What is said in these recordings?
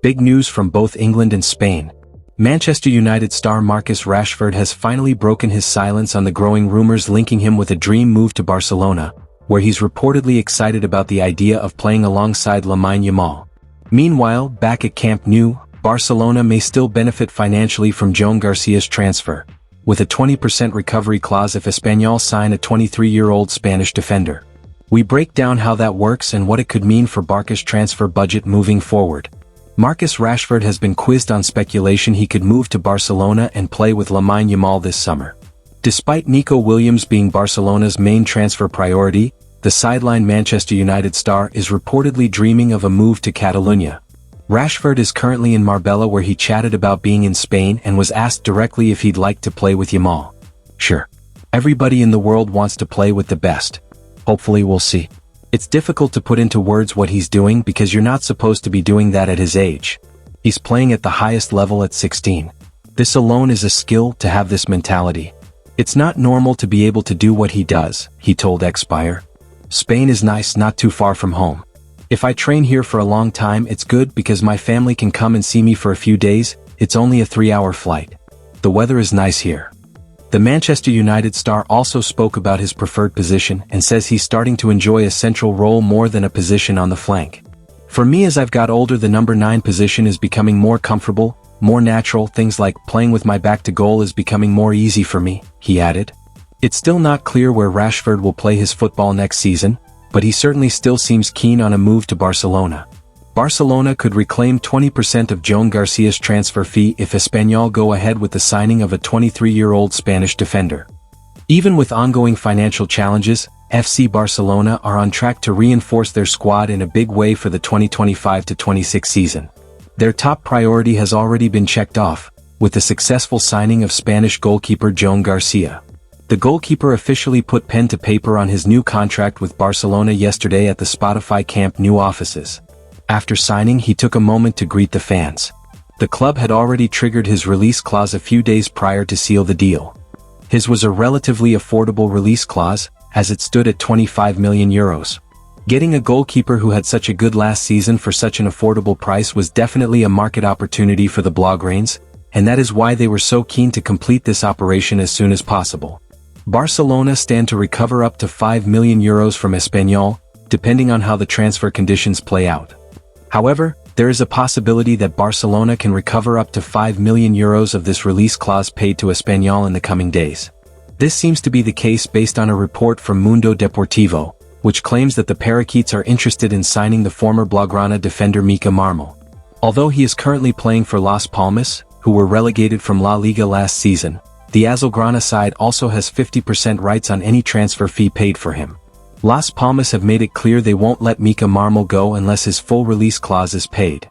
Big news from both England and Spain. Manchester United star Marcus Rashford has finally broken his silence on the growing rumors linking him with a dream move to Barcelona, where he's reportedly excited about the idea of playing alongside Lamine Yamal. Meanwhile, back at Camp Nou, Barcelona may still benefit financially from Joan Garcia's transfer, with a 20% recovery clause if Espanyol sign a 23-year-old Spanish defender. We break down how that works and what it could mean for Barca's transfer budget moving forward. Marcus Rashford has been quizzed on speculation he could move to Barcelona and play with Lamine Yamal this summer. Despite Nico Williams being Barcelona's main transfer priority, the sidelined Manchester United star is reportedly dreaming of a move to Catalonia. Rashford is currently in Marbella, where he chatted about being in Spain and was asked directly if he'd like to play with Yamal. Sure. Everybody in the world wants to play with the best. Hopefully we'll see. It's difficult to put into words what he's doing because you're not supposed to be doing that at his age. He's playing at the highest level at 16. This alone is a skill to have this mentality. It's not normal to be able to do what he does, he told Expire. Spain is nice, not too far from home. If I train here for a long time, it's good because my family can come and see me for a few days. It's only a 3-hour flight. The weather is nice here. The Manchester United star also spoke about his preferred position and says he's starting to enjoy a central role more than a position on the flank. For me, as I've got older, the number 9 position is becoming more comfortable, more natural. Things like playing with my back to goal is becoming more easy for me, he added. It's still not clear where Rashford will play his football next season, but he certainly still seems keen on a move to Barcelona. Barcelona could reclaim 20% of Joan Garcia's transfer fee if Espanyol go ahead with the signing of a 23-year-old Spanish defender. Even with ongoing financial challenges, FC Barcelona are on track to reinforce their squad in a big way for the 2025-26 season. Their top priority has already been checked off, with the successful signing of Spanish goalkeeper Joan Garcia. The goalkeeper officially put pen to paper on his new contract with Barcelona yesterday at the Spotify Camp Nou offices. After signing, he took a moment to greet the fans. The club had already triggered his release clause a few days prior to seal the deal. His was a relatively affordable release clause, as it stood at 25 million euros. Getting a goalkeeper who had such a good last season for such an affordable price was definitely a market opportunity for the Blaugranes, and that is why they were so keen to complete this operation as soon as possible. Barcelona stand to recover up to 5 million euros from Espanyol, depending on how the transfer conditions play out. However, there is a possibility that Barcelona can recover up to 5 million euros of this release clause paid to Espanyol in the coming days. This seems to be the case based on a report from Mundo Deportivo, which claims that the Parakeets are interested in signing the former Blaugrana defender Mika Marmol. Although he is currently playing for Las Palmas, who were relegated from La Liga last season, the Azulgrana side also has 50% rights on any transfer fee paid for him. Las Palmas have made it clear they won't let Mika Marmol go unless his full release clause is paid.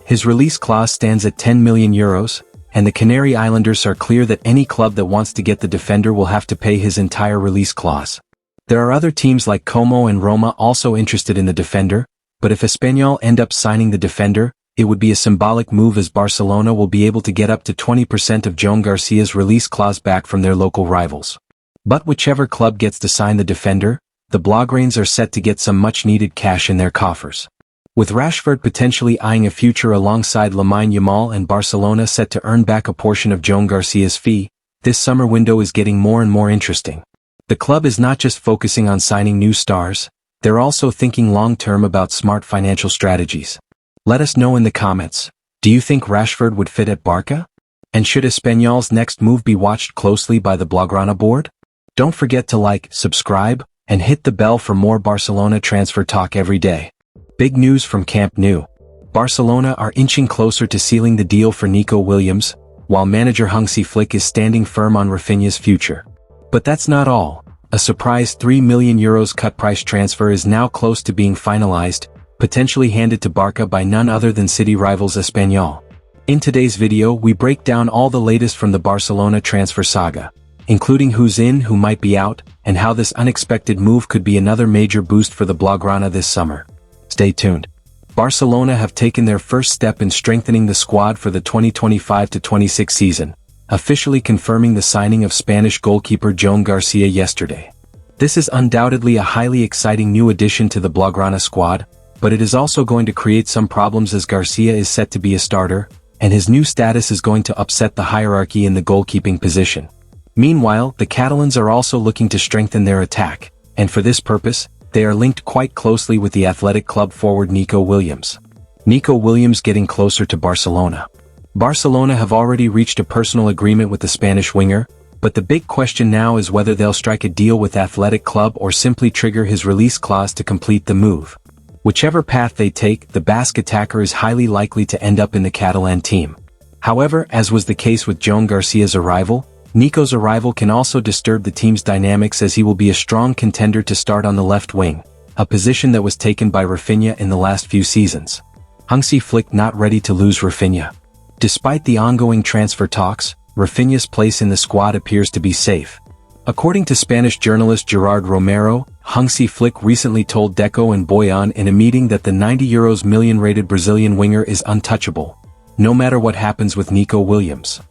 His release clause stands at 10 million euros, and the Canary Islanders are clear that any club that wants to get the defender will have to pay his entire release clause. There are other teams like Como and Roma also interested in the defender, but if Espanyol end up signing the defender, it would be a symbolic move as Barcelona will be able to get up to 20% of Joan Garcia's release clause back from their local rivals. But whichever club gets to sign the defender, the Blaugranes are set to get some much-needed cash in their coffers. With Rashford potentially eyeing a future alongside Lamine Yamal and Barcelona set to earn back a portion of Joan Garcia's fee, this summer window is getting more and more interesting. The club is not just focusing on signing new stars, they're also thinking long-term about smart financial strategies. Let us know in the comments, do you think Rashford would fit at Barca? And should Espanyol's next move be watched closely by the Blaugrana board? Don't forget to like, subscribe, and hit the bell for more Barcelona transfer talk every day. Big news from Camp Nou. Barcelona are inching closer to sealing the deal for Nico Williams, while manager Hansi Flick is standing firm on Rafinha's future. But that's not all. A surprise 3 million euros cut price transfer is now close to being finalized, potentially handed to Barca by none other than city rivals Espanyol. In today's video, we break down all the latest from the Barcelona transfer saga, including who's in, who might be out, and how this unexpected move could be another major boost for the Blaugrana this summer. Stay tuned. Barcelona have taken their first step in strengthening the squad for the 2025-26 season, officially confirming the signing of Spanish goalkeeper Joan Garcia yesterday. This is undoubtedly a highly exciting new addition to the Blaugrana squad, but it is also going to create some problems as Garcia is set to be a starter, and his new status is going to upset the hierarchy in the goalkeeping position. Meanwhile, the Catalans are also looking to strengthen their attack, and for this purpose, they are linked quite closely with the Athletic Club forward Nico Williams. Nico Williams getting closer to Barcelona. Barcelona have already reached a personal agreement with the Spanish winger, but the big question now is whether they'll strike a deal with Athletic Club or simply trigger his release clause to complete the move. Whichever path they take, the Basque attacker is highly likely to end up in the Catalan team. However, as was the case with Joan Garcia's arrival, Nico's arrival can also disturb the team's dynamics as he will be a strong contender to start on the left wing, a position that was taken by Rafinha in the last few seasons. Hansi Flick not ready to lose Rafinha. Despite the ongoing transfer talks, Rafinha's place in the squad appears to be safe. According to Spanish journalist Gerard Romero, Hansi Flick recently told Deco and Boyan in a meeting that the €90 million rated Brazilian winger is untouchable, no matter what happens with Nico Williams.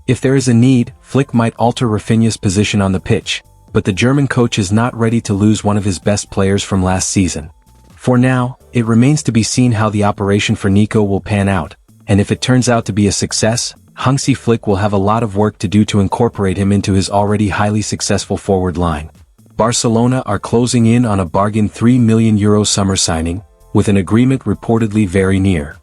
If there is a need, Flick might alter Rafinha's position on the pitch, but the German coach is not ready to lose one of his best players from last season. For now, it remains to be seen how the operation for Nico will pan out, and if it turns out to be a success, Hansi Flick will have a lot of work to do to incorporate him into his already highly successful forward line. Barcelona are closing in on a bargain €3 million summer signing, with an agreement reportedly very near.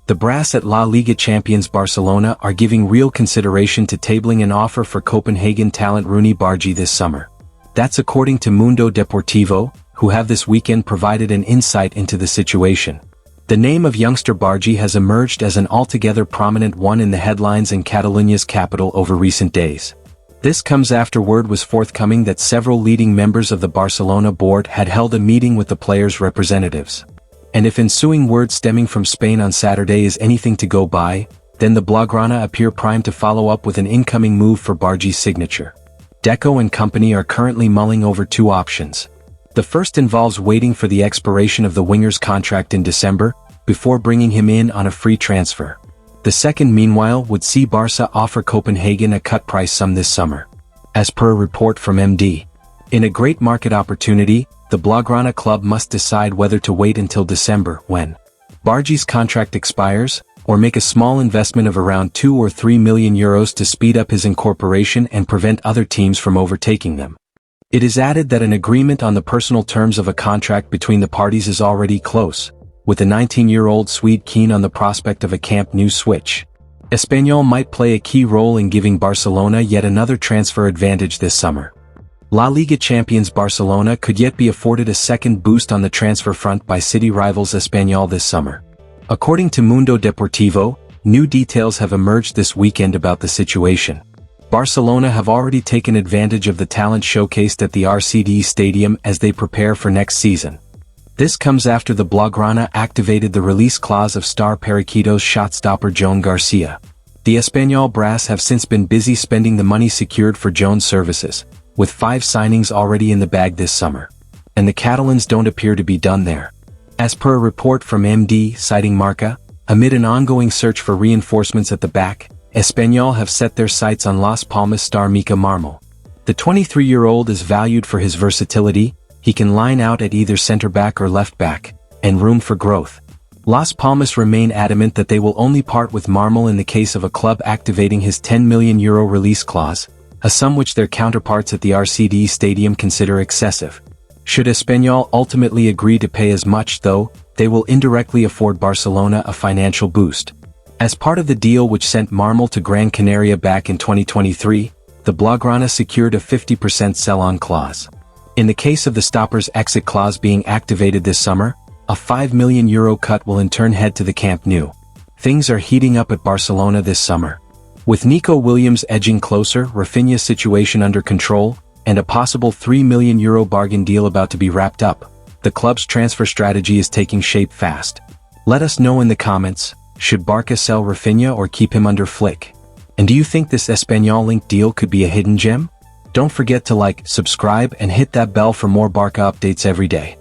The brass at La Liga champions Barcelona are giving real consideration to tabling an offer for Copenhagen talent Rooney Bargi this summer. That's according to Mundo Deportivo, who have this weekend provided an insight into the situation. The name of youngster Bargi has emerged as an altogether prominent one in the headlines in Catalonia's capital over recent days. This comes after word was forthcoming that several leading members of the Barcelona board had held a meeting with the players' representatives. And if ensuing word stemming from Spain on Saturday is anything to go by, then the Blaugrana appear primed to follow up with an incoming move for Bargi's signature. Deco and company are currently mulling over two options. The first involves waiting for the expiration of the winger's contract in December, before bringing him in on a free transfer. The second, meanwhile, would see Barca offer Copenhagen a cut price sum this summer. As per a report from MD. In a great market opportunity, the Blaugrana club must decide whether to wait until December, when Bargi's contract expires, or make a small investment of around €2 or €3 million to speed up his incorporation and prevent other teams from overtaking them. It is added that an agreement on the personal terms of a contract between the parties is already close, with the 19-year-old Swede keen on the prospect of a Camp Nou switch. Espanyol might play a key role in giving Barcelona yet another transfer advantage this summer. La Liga champions Barcelona could yet be afforded a second boost on the transfer front by city rivals Espanyol this summer. According to Mundo Deportivo, new details have emerged this weekend about the situation. Barcelona have already taken advantage of the talent showcased at the RCD Stadium as they prepare for next season. This comes after the Blaugrana activated the release clause of star Periquitos shot-stopper Joan Garcia. The Espanyol brass have since been busy spending the money secured for Joan's services, with 5 signings already in the bag this summer. And the Catalans don't appear to be done there. As per a report from MD citing Marca, amid an ongoing search for reinforcements at the back, Espanyol have set their sights on Las Palmas star Mika Marmol. The 23-year-old is valued for his versatility, he can line out at either center-back or left-back, and room for growth. Las Palmas remain adamant that they will only part with Marmol in the case of a club activating his €10 million release clause, a sum which their counterparts at the RCD Stadium consider excessive. Should Espanyol ultimately agree to pay as much, though, they will indirectly afford Barcelona a financial boost. As part of the deal which sent Marmol to Gran Canaria back in 2023, the Blaugrana secured a 50% sell-on clause. In the case of the stopper's exit clause being activated this summer, a €5 million cut will in turn head to the Camp Nou. Things are heating up at Barcelona this summer. With Nico Williams edging closer, Rafinha's situation under control, and a possible €3 million bargain deal about to be wrapped up, the club's transfer strategy is taking shape fast. Let us know in the comments, should Barca sell Rafinha or keep him under Flick? And do you think this Espanyol-linked deal could be a hidden gem? Don't forget to like, subscribe and hit that bell for more Barca updates every day.